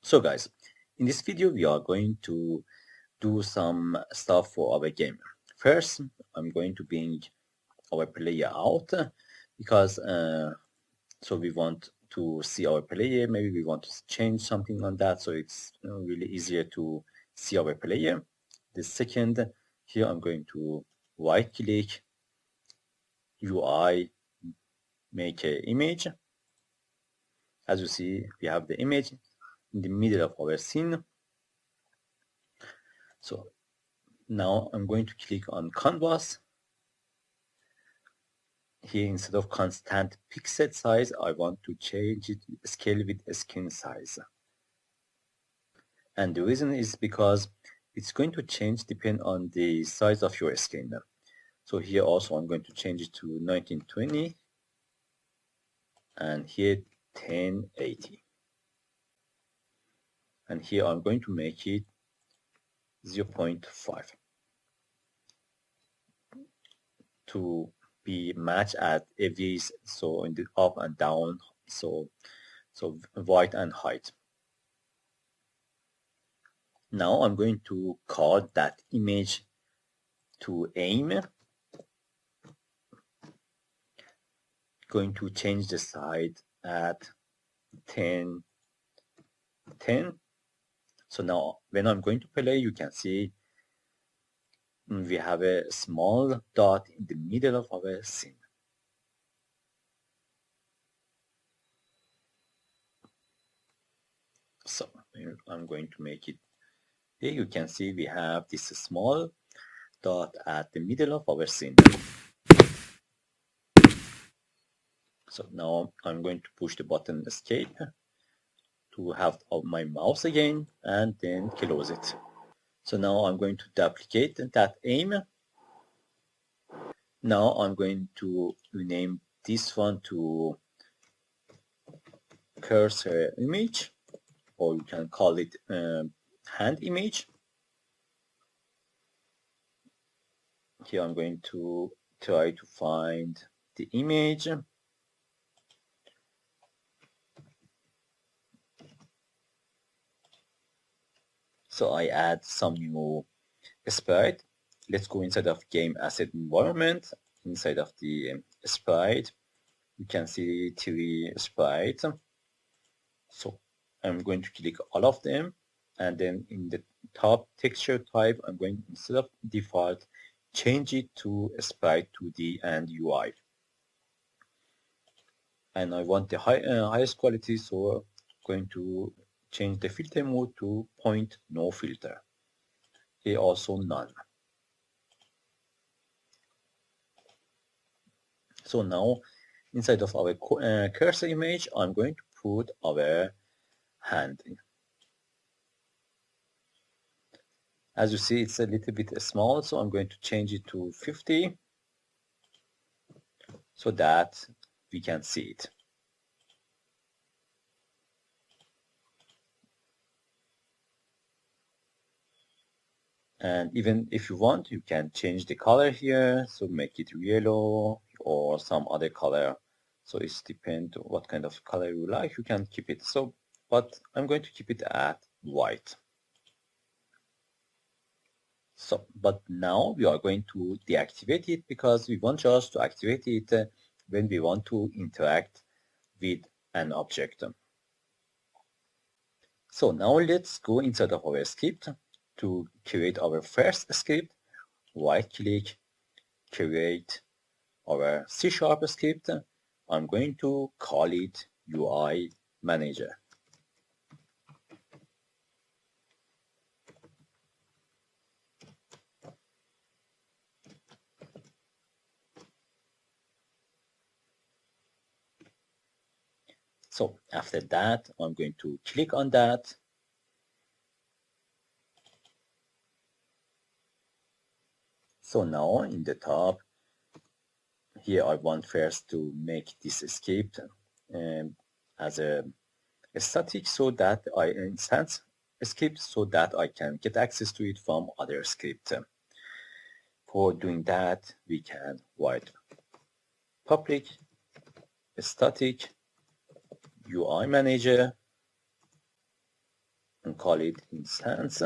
So guys, in this video we are going to do some stuff for our game. First, I'm going to bring our player out because so we want to see our player. Maybe we want to change something on that, so it's really easier to see our player. The second, here I'm going to right click UI, make an image. As you see, we have the image in the middle of our scene. So now I'm going to click on canvas. Here, instead of constant pixel size, I want to change it scale with skin size. And the reason is because it's going to change depend on the size of your skin. So here also I'm going to change it to 1920 and here 1080. And here I'm going to make it 0.5 to be matched at every, so in the up and down, so width and height. Now I'm going to call that image to aim. Going to change the size at 10. So now when I'm going to play, you can see we have a small dot in the middle of our scene. So I'm going to make it here. You can see we have this small dot at the middle of our scene. So now I'm going to push the button escape to have my mouse again and then close it. So now I'm going to duplicate that aim. Now I'm going to rename this one to cursor image, or you can call it hand image. Here I'm going to try to find the image. So I add some new sprite. Let's go inside of game asset environment. Inside of the sprite, you can see 3 sprites. So I'm going to click all of them, and then in the top texture type, I'm going, instead of default, change it to sprite 2D and UI. And I want the highest quality, so I'm going to change the filter mode to point no filter. Here also none. So now inside of our cursor image, I'm going to put our hand. As you see, it's a little bit small, so I'm going to change it to 50 so that we can see it. And even if you want, you can change the color here, so make it yellow or some other color. So it's depend what kind of color you like, you can keep it. So, but I'm going to keep it at white. So, but now we are going to deactivate it because we want just to activate it when we want to interact with an object. So now let's go inside of our script to create our first script. Right click, create our C# script. I'm going to call it UI Manager. So after that, I'm going to click on that. So now in the top, here I want first to make this script as a static, so that I instance script so that I can get access to it from other scripts. For doing that, we can write public static UI Manager and call it instance,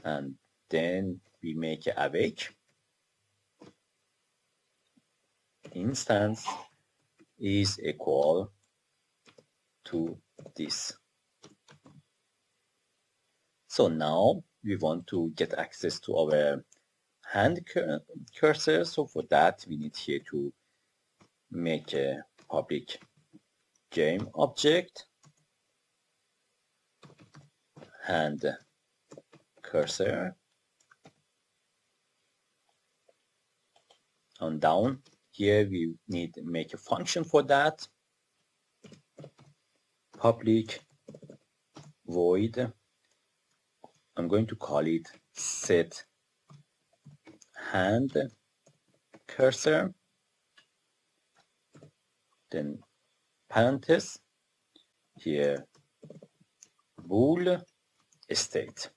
and then we make a awake instance is equal to this. So now we want to get access to our hand cursor. So for that we need here to make a public game object hand cursor, and down here we need to make a function for that, public void, I'm going to call it set hand cursor, then parenthesis here bool state.